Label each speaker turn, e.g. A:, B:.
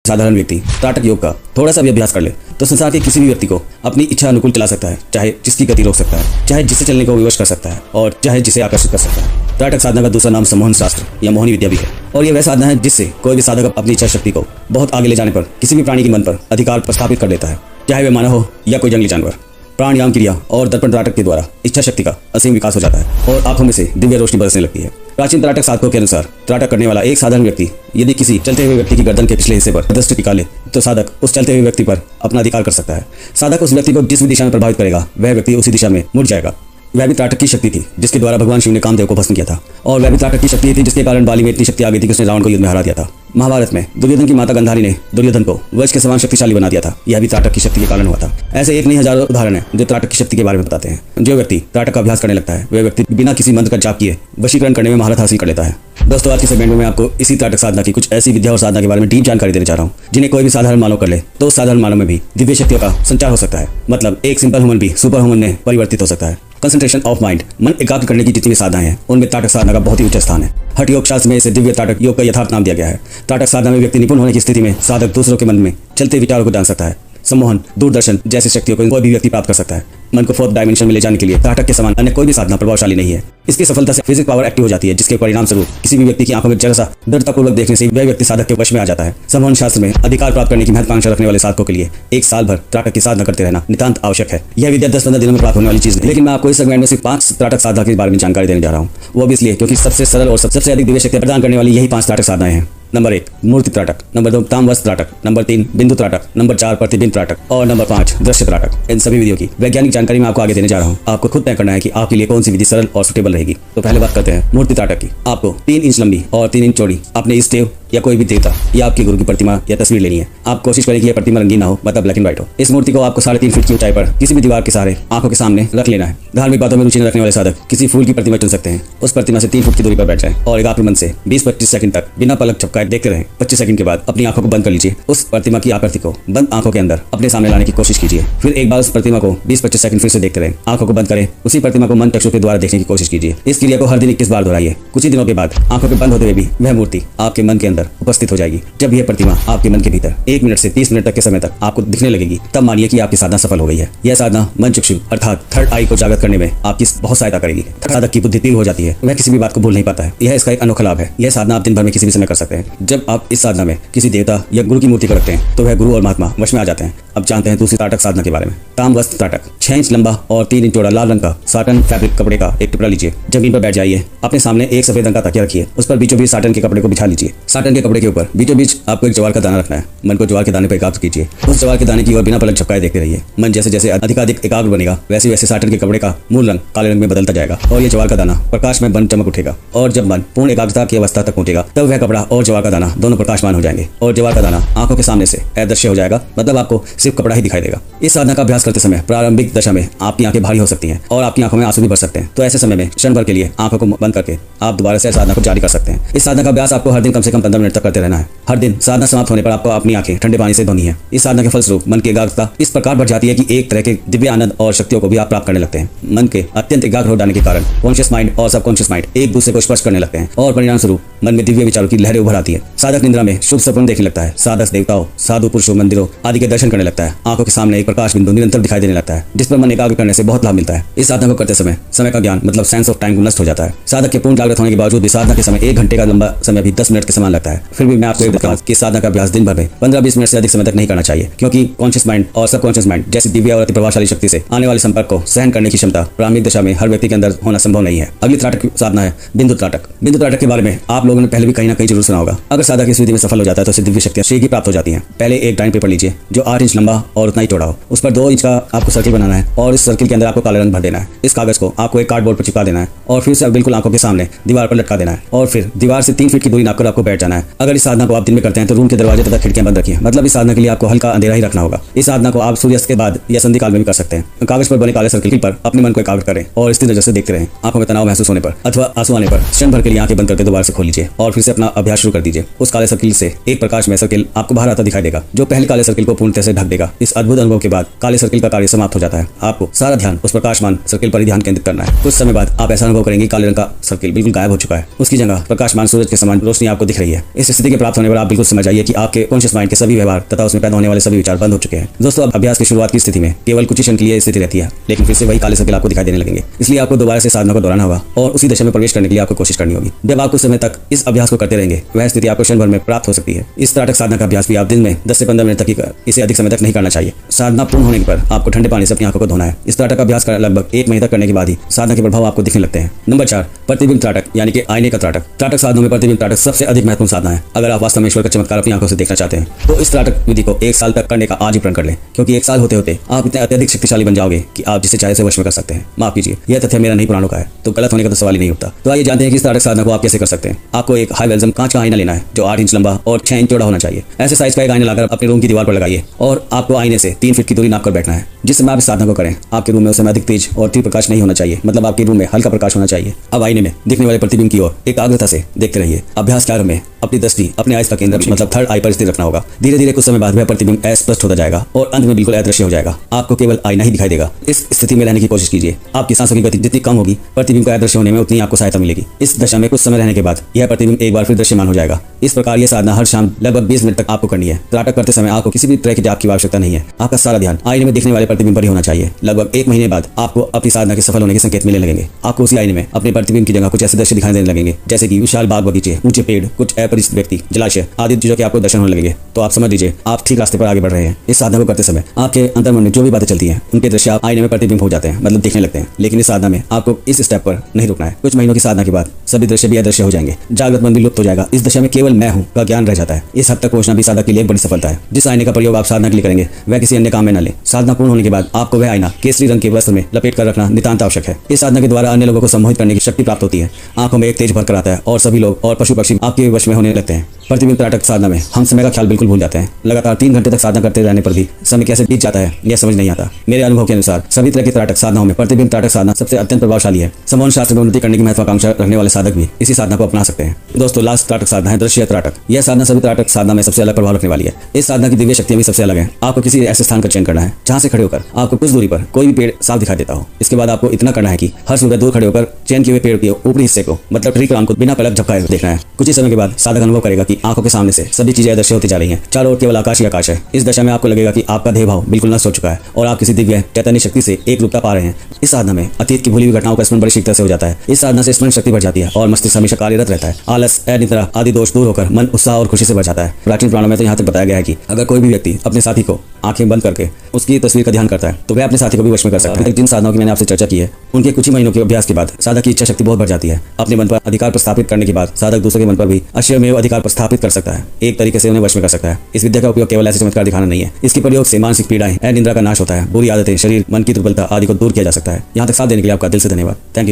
A: साधारण व्यक्ति त्राटक योग का थोड़ा सा भी अभ्यास कर ले तो संसार के किसी भी व्यक्ति को अपनी इच्छा अनुकूल चला सकता है, चाहे जिसकी गति रोक सकता है, चाहे जिसे चलने को विवश कर सकता है और चाहे जिसे आकर्षित कर सकता है। त्राटक साधना का दूसरा नाम सम्मोहन शास्त्र या मोहिनी विद्या भी है और यह वह साधना है जिससे कोई भी साधक अपनी इच्छा शक्ति को बहुत आगे ले जाने पर किसी भी प्राणी के मन पर अधिकार प्रस्थापित कर लेता है, चाहे वह मानव हो या कोई जंगली जानवर। प्राणायाम क्रिया और दर्पण त्राटक के द्वारा इच्छा शक्ति का असीम विकास हो जाता है और आंखों में से दिव्य रोशनी बरसने लगती है। प्राचीन त्राटक साधकों के अनुसार त्राटक करने वाला एक साधारण व्यक्ति यदि किसी चलते हुए व्यक्ति की गर्दन के पिछले हिस्से पर दृष्टि टिका ले तो साधक उस चलते हुए व्यक्ति पर अपना अधिकार कर सकता है। साधक उस व्यक्ति को जिस भी दिशा में प्रभावित करेगा वह व्यक्ति उसी दिशा में मुड़ जाएगा। वह भी त्राटक की शक्ति थी जिसके द्वारा भगवान शिव ने कामदेव को भस्म किया था और वह भी त्राटक की शक्ति थी जिसके कारण बाली में इतनी शक्ति आ गई थी कि उसने रावण को युद्ध में हरा दिया था। महाभारत में दुर्योधन की माता गांधारी ने दुर्योधन को वज्र के समान शक्तिशाली बना दिया था। यह भी त्राटक की शक्ति के कारण हुआ था। ऐसे एक नहीं हजारों उदाहरण हैं जो त्राटक की शक्ति के बारे में बताते हैं। जो व्यक्ति त्राटक का अभ्यास करने लगता है वह व्यक्ति बिना किसी मंत्र का जाप किए वशीकरण करने में महारत हासिल कर लेता है। दोस्तों, आज के सेगमेंट में मैं आपको इसी त्राटक साधना की कुछ ऐसी विद्या और साधना के बारे में डीप जानकारी देने जा रहा हूँ जिन्हें कोई भी साधारण मानव कर ले तो उस साधारण मानव में भी दिव्य शक्तियों का संचार हो सकता है। मतलब एक सिंपल ह्यूमन भी सुपर ह्यूमन में परिवर्तित हो सकता है। कंसंट्रेशन ऑफ माइंड, मन एकाग्र करने की जितनी भी साधनाएं हैं उनमें त्राटक साधना का बहुत ही उच्च स्थान है। हठ योग शास्त्र में इसे दिव्य त्राटक योग का यथार्थ नाम दिया गया है। त्राटक साधना में व्यक्ति निपुण होने की स्थिति में साधक दूसरों के मन में चलते विचारों को जान सकता है। सम्मोहन, दूरदर्शन जैसी शक्तियों को कोई भी व्यक्ति प्राप्त कर सकता है। मन को फोर्थ डायमेंशन में ले जाने के लिए त्राटक के समान अन्य कोई भी साधना प्रभावशाली नहीं है। इसकी सफलता से फिजिक पावर एक्टिव हो जाती है जिसके परिणाम स्वरूप किसी भी व्यक्ति की आंखों में जरा सा दृढ़तापूर्वक देखने से वह व्यक्ति साधक के वश में आ जाता है। सम्मोहन शास्त्र में अधिकार प्राप्त करने की महत्वाकांक्षा रखने वाले साधकों के लिए एक साल भर त्राटक की साधना करते रहना नितांत आवश्यक है। यह विद्या 10-15 दिनों में प्राप्त होने वाली चीज नहीं। लेकिन मैं आपको इस सेगमेंट में सिर्फ 5 त्राटक साधना के बारे में जानकारी देने जा रहा हूँ। वो भी इसलिए क्योंकि सबसे सरल और सबसे अधिक दिव्य शक्ति प्रदान करने वाली यही 5 त्राटक साधनाएं हैं। नंबर 1 मूर्ति त्राटक, नंबर 2 ताम्रवस्त्र त्राटक, नंबर 3 बिंदु त्राटक, नंबर 4 प्रतिबिंब त्राटक और नंबर 5 दृश्य त्राटक। इन सभी विधियों की वैज्ञानिक जानकारी मैं आपको आगे देने जा रहा हूँ। आपको खुद तय करना है कि आपके लिए कौन सी विधि सरल और सुटेबल रहेगी। तो पहले बात करते हैं मूर्ति त्राटक की। आपको 3 इंच लंबी और 3 इंच चौड़ी अपने इष्ट देव या कोई भी देवता या आपके गुरु की प्रतिमा या तस्वीर लेनी है। आप कोशिश करें कि यह प्रतिमा रंगीन ना हो, मतलब ब्लैक एंड व्हाइट हो। इस मूर्ति को आपको 3.5 फीट की ऊंचाई पर किसी भी दीवार के सहारे आंखों के सामने रख लेना है। धार्मिक बातों में रुचि न रखने वाले साधक किसी फूल की प्रतिमा चुन सकते हैं। उस प्रतिमा से 3 फुट की दूरी पर बैठ जाए और एकाग्र मन से 20-25 सेकंड तक बिना पलक झपकाए देखते रहें। 25 सेकंड के बाद अपनी आंखों को बंद कर लीजिए। उस प्रतिमा की आकृति को बंद आंखों के अंदर अपने सामने लाने की कोशिश कीजिए। फिर एक बार उस प्रतिमा को 20-25 सेकंड फिर से देखते रहें। आंखों को बंद करें। उसी प्रतिमा को मन चक्षु के द्वारा देखने की कोशिश कीजिए। इस क्रिया को हर दिन 21 बार दोहराइए। कुछ ही दिनों के बाद आंखों के बंद होते हुए भी वह मूर्ति आपके मन के अंदर उपस्थित हो जाएगी। जब यह प्रतिमा आपके मन के भीतर 1 मिनट से 30 मिनट तक के समय तक आपको दिखने लगेगी तब मानिए कि आपकी साधना सफल हो गई है। यह साधना मन चक्षु अर्थात थर्ड आई को जागृत करने में आपकी बहुत सहायता करेगी। साधक की बुद्धि तीव्र हो जाती है, वह किसी भी बात को भूल नहीं पाता है। यह इसका एक अनोखा लाभ है। यह साधना आप दिन भर में किसी भी समय कर सकते हैं। जब आप इस साधना में किसी देवता या गुरु की मूर्ति को रखते हैं तो वह गुरु और महात्मा वश में आ जाते हैं। अब जानते हैं दूसरी त्राटक साधना के बारे में। ताम्रवस्त्र त्राटक 6 इंच लंबा और 3 इंच चौड़ा लाल रंग का साटन फैब्रिक कपड़े का एक टुकड़ा लीजिए। जमीन पर बैठ जाइए। अपने सामने एक सफेद रंग का तकिया रखिए। उस पर बीचों बीच साटन के कपड़े को बिछा लीजिए। साटन के कपड़े के ऊपर बीचों बीच आपको एक ज्वार का दाना रखना है। मन को ज्वार के दाने पर एकाग्र कीजिए। उस ज्वार के दाने की ओर बिना पलक झपकाए देखते रहिए। मन जैसे जैसे अधिकाधिक एकाग्र बनेगा वैसे वैसे साटन के कपड़े का मूल रंग काले रंग में बदलता जाएगा और ये ज्वार का दाना प्रकाश में बन चमक उठेगा। और जब मन पूर्ण एकाग्रता की अवस्था तक पहुंचेगा तब वह कपड़ा और ज्वार का दाना दोनों प्रकाशमान हो जाएंगे और ज्वार का दाना आंखों के सामने से अदृश्य हो जाएगा। मतलब आपको सिर्फ कपड़ा ही दिखाई देगा। इस साधना का अभ्यास करते समय प्रारंभिक दशा में आपकी आंखें भारी हो सकती हैं और आपकी आंखों में आंसू भी भर सकते हैं। तो ऐसे समय में क्षण भर के लिए आंखों को बंद करके आप दोबारा से साधना को जारी कर सकते हैं। इस साधना का अभ्यास आपको हर दिन कम से कम 15 मिनट तक करते रहना है। हर दिन साधना समाप्त होने पर आपको अपनी आंखें ठंडे पानी से धोनी है। इस साधना के फलस्वरूप मन की एकाग्रता इस प्रकार बढ़ जाती है कि एक तरह के दिव्य आनंद और शक्तियों को भी आप प्राप्त करने लगते हैं। मन के अत्यंत एकाग्र हो जाने के कारण कॉन्शियस माइंड और सबकॉन्शियस माइंड एक दूसरे को स्पर्श करने लगते हैं और परिणाम स्वरूप मन में दिव्य विचारों की लहरें उभर आती है। साधक निद्रा में शुभ सपने देखने लगता है। साधक देवताओं, साधु पुरुषों, मंदिरों आदि के दर्शन करने लगता है। आंखों के सामने एक प्रकाश बिंदु निरंतर दिखाई देने लगता है जिस पर मन एकाग्र करने से बहुत लाभ मिलता है। इस साधना को करते समय का ज्ञान मतलब सेंस ऑफ टाइम नष्ट हो जाता है। साधक के पूर्ण जागृत होने के बावजूद भी साधना के समय 1 घंटे का लंबा समय भी 10 मिनट के समान लगता है। फिर भी मैं आपको बताऊं कि साधना का अभ्यास दिन भर में 15-20 मिनट से अधिक समय तक नहीं करना चाहिए क्योंकि कॉन्शियस माइंड और सबकॉन्शियस माइंड जैसी दिव्य और अति प्रभावशाली शक्ति से आने वाले संपर्क को सहन करने की क्षमता प्रारंभिक दशा में हर व्यक्ति के अंदर होना संभव नहीं है। अगली त्राटक साधना है बिंदु त्राटक। बिंदु त्राटक के बारे में आप लोगों ने पहले भी कहीं ना कहीं जरूर सुना होगा। अगर साधक इस विधि में सफल हो जाता है तो उसे दिव्य शक्तियां शीघ्र ही प्राप्त हो जाती हैं। पहले एक ड्राइंग पेपर लीजिए जो 8 इंच लंबा और उतना ही चौड़ा हो। उस पर 2 इंच का आपको सर्किल बनाना है और इस सर्किल के अंदर आपको काला रंग भर देना है। इस कागज को आपको एक कार्डबोर्ड पर चिपका देना है और फिर से बिल्कुल आंखों के सामने दीवार पर लटका देना है और फिर दीवार से 3 फीट की दूरी नापकर आपको बैठ जाना है। अगर इस साधना को आप दिन में करते हैं तो रूम के दरवाजे तथा खिड़कियां बंद रखिए। मतलब इस साधना के लिए आपको हल्का अंधेरा ही रखना होगा। इस साधना को आप सूर्यास्त के बाद या संध्या काल में भी कर सकते हैं। कागज पर बने काले सर्किल पर अपने मन को एकाग्र करें और स्थिर नजर से देखते रहें। आंखों में तनाव महसूस होने पर अथवा आंसू आने पर क्षण भर के लिए आंखें बंद करके दोबारा से खोल लीजिए और फिर से अपना अभ्यास शुरू कर दीजिए। उस काले सर्किल से एक प्रकाश में सर्किल आपको बाहर आता दिखाई देगा जो पहले काले सर्किल को पूर्णतः से ढक देगा। इस अद्भुत अनुभव के बाद काले सर्किल का कार्य समाप्त हो जाता है। आपको सारा ध्यान उस प्रकाशमान सर्किल पर ही ध्यान केंद्रित करना है। कुछ समय बाद आप ऐसा अनुभव करेंगे काले रंग का सर्किल बिल्कुल गायब हो चुका है। उसकी जगह प्रकाशमान सूरज के समान रोशनी आपको दिख रही है। इस स्थिति के प्राप्त होने पर आप बिल्कुल समझ जाइए कि आपके कॉन्शियस माइंड के सभी व्यवहार तथा उसमें पैदा होने वाले सभी विचार बंद हो चुके हैं। दोस्तों, अब अभ्यास की शुरुआत की स्थिति में केवल कुछ क्षण के लिए स्थिति रहती है, लेकिन फिर से वही काले सर्कल आपको दिखाई देने लगेंगे। इसलिए आपको दोबारा से साधना को दोहराना होगा और उसी दशा में प्रवेश करने के लिए आपको कोशिश करनी होगी। जब आप कुछ समय तक इस अभ्यास को करते रहेंगे, वह स्थिति आपको क्षण भर में प्राप्त हो सकती है। इस त्राटक साधना का अभ्यास भी आप दिन में 10 से 15 मिनट तक ही कर, इसे अधिक समय तक नहीं करना चाहिए। साधना पूर्ण होने पर आपको ठंडे पानी से अपनी आंखों को धोना है। इस त्राटक का अभ्यास लगभग 1 महीने तक करने के बाद ही साधना के प्रभाव आपको दिखने लगते हैं। नंबर 4, प्रतिबिंब त्राटक यानी कि आईने का त्राटक। त्राटक साधनों में प्रतिबिंब त्राटक सबसे अधिक महत्वपूर्ण साधना है। अगर आप वास्तव में ईश्वर का चमत्कार अपनी आंखों से देखना चाहते हैं तो इस त्राटक विधि को 1 साल तक करने का आज ही प्रण कर लें, क्योंकि 1 साल होते होते आप इतने अत्यधिक शक्तिशाली बन जाओगे कि आप जिसे चाहे से वश में कर सकते हैं। माफ कीजिए, यह तथ्य मेरा नहीं, पुराणों का है, तो गलत होने का तो सवाल ही नहीं उठता। तो आइए जानते हैं कि इस त्राटक साधना को आप कैसे कर सकते हैं। आपको एक हाई वेल्जम कांच का आईना लेना है जो 8 इंच लंबा और 6 इंच चौड़ा होना चाहिए। ऐसे साइज का एक आईना लाकर अपने रूम की दीवार पर लगाइए और आपको आईने से 3 फीट की दूरी नापकर बैठना है। जिस समय आप इस साधना को करें, आपके रूम में उस समय अधिक तेज और तीव्र प्रकाश नहीं होना चाहिए, मतलब आपके रूम में हल्का प्रकाश होना चाहिए। अब आईने में दिखने वाले प्रतिबिंब की ओर एकाग्रता से देखते रहिए। अभ्यास कार्य में अपनी दृष्टि अपने आइज का केंद्र मतलब थर्ड आई पर स्थिर रखना होगा। धीरे धीरे कुछ समय बाद वह प्रतिबिंब अस्पष्ट होता जाएगा और अंत में बिल्कुल अदृश्य हो जाएगा। आपको केवल आईना ही दिखाई देगा। इस स्थिति में रहने की कोशिश कीजिए। आपकी सांसों की गति जितनी कम होगी, प्रतिबिंब का अदृश्य होने में उतनी आपको सहायता मिलेगी। इस दशा में कुछ समय रहने के बाद यह प्रतिबिंब एक बार फिर दृश्यमान हो जाएगा। इस प्रकार यह साधना हर शाम लगभग 20 मिनट तक आपको करनी है। त्राटक करते समय आपको किसी भी तरह की जाप की आवश्यकता नहीं है। आपका सारा ध्यान आईने में दिखने वाले प्रतिबिंब पर ही होना चाहिए। लगभग 1 महीने बाद आपको अपनी साधना के सफल होने के संकेत मिलने लगेंगे। आपको उसी आईने में अपने प्रतिबिंब की जगह कुछ ऐसे दृश्य दिखाई देने लगेंगे, जैसे कि विशाल बाग बगीचे, ऊंचे पेड़, कुछ अपरिचित व्यक्ति, जलाशय आदि चीजों के आपको दर्शन होने लगेंगे। तो आप समझ लीजिए आप ठीक रास्ते पर आगे बढ़ रहे हैं। इस साधना को करते समय आपके अंतर्मन में जो भी बातें चलती हैं, उनके दृश्य आप आईने में प्रतिबिंब हो जाते हैं, मतलब दिखने लगते हैं। लेकिन इस साधना में आपको इस स्टेप पर नहीं रुकना है। कुछ महीनों की साधना के बाद सभी दृश्य भी अदृश्य हो जाएंगे। जागृत मन भी लुप्त हो जाएगा। इस दशा में केवल मैं हूँ का ज्ञान रह जाता है। इस हद तक पहुंचना भी साधक के लिए एक बड़ी सफलता है। जिस आईने का प्रयोग आप साधना के लिए करेंगे, वह किसी अन्य काम में न ले। साधना पूर्ण होने के बाद आपको वह आईना केसरी रंग के वस्त्र में लपेट कर रखना नितांत आवश्यक है। इस साधना के द्वारा अन्य लोगों को सम्मोहित करने की शक्ति प्राप्त होती है। आंखों में एक तेज भर कर आता है और सभी लोग और पशु पक्षी आपके वश में होने लगते हैं। प्रतिबिंब त्राटक साधना में हम समय का ख्याल बिल्कुल भूल जाते हैं। लगातार 3 घंटे तक साधना करते रहने पर भी समय कैसे बीत जाता है यह समझ नहीं आता। मेरे अनुभव के अनुसार सभी तरह की त्राटक साधनाओं में प्रतिबिंब त्राटक साधना सबसे अत्यंत प्रभावशाली है। समोहन शास्त्र में उन्नति करने की महत्वाकांक्षा रखने वाले साधक भी इसी साधना को अपना सकते हैं। दोस्तों, लास्ट त्राटक साधना है दृश्य त्राटक। यह साधना सभी त्राटक साधना में सबसे अलग प्रभाव रखने वाली है। इस साधना की दिव्य शक्तियां भी सबसे अलग है। आपको किसी ऐसे स्थान का चयन करना है जहां से खड़े होकर आपको कुछ दूरी पर कोई भी पेड़ साफ दिखाई देता हो। इसके बाद आपको इतना करना है कि हर सुबह दूर खड़े होकर चयन किए हुए पेड़ के ऊपरी हिस्से को मतलब ट्री क्राउन को बिना पलक झपकाए देखना है। कुछ ही समय के बाद साधक अनुभव करेगा कि आंखों के सामने से सभी चीजें अदृश्य होती जा रही हैं। चारों ओर केवल आकाश ही आकाश है। इस दशा में आपको लगेगा कि आपका देह भाव बिल्कुल नष्ट हो चुका है और आप किसी दिव्य चैतन्य शक्ति से एक रूपता पा रहे हैं। इस साधना में अतीत की भूली हुई घटनाओं का स्मरण बड़ी शीघ्रता से हो जाता है। इस साधना से स्मरण शक्ति बढ़ जाती है और मस्तिष्क हमेशा कार्यरत रहता है। आलस, अनिद्रा आदि दोष दूर होकर मन उत्साह और खुशी से भर जाता है। प्राचीन पुराणों में तो यहाँ तक बताया गया है कि अगर कोई भी व्यक्ति अपने साथी को आंखें बंद करके उसकी तस्वीर का ध्यान करता है तो वह अपने साथी को भी वश में कर सकता है। जिन साधनाओं की मैंने आपसे चर्चा की है, उनके कुछ ही महीनों के अभ्यास के बाद साधक की इच्छा शक्ति बहुत बढ़ जाती है। अपने मन पर अधिकार प्रस्थापित करने के बाद साधक दूसरे के मन पर भी अश्वमेव अधिकार प्रस्थापित कर सकता है। एक तरीके से उन्हें वश में कर सकता है। इस विद्या का उपयोग केवल ऐसे चमत्कार दिखाना नहीं है। इसके प्रयोग से मानसिक पीड़ाएं, निंद्रा का नाश होता है। बुरी आदतें, शरीर, मन की दुर्बलता आदि को दूर किया जा सकता है। यहाँ तक साथ देने के लिए आपका दिल से धन्यवाद। Thank you.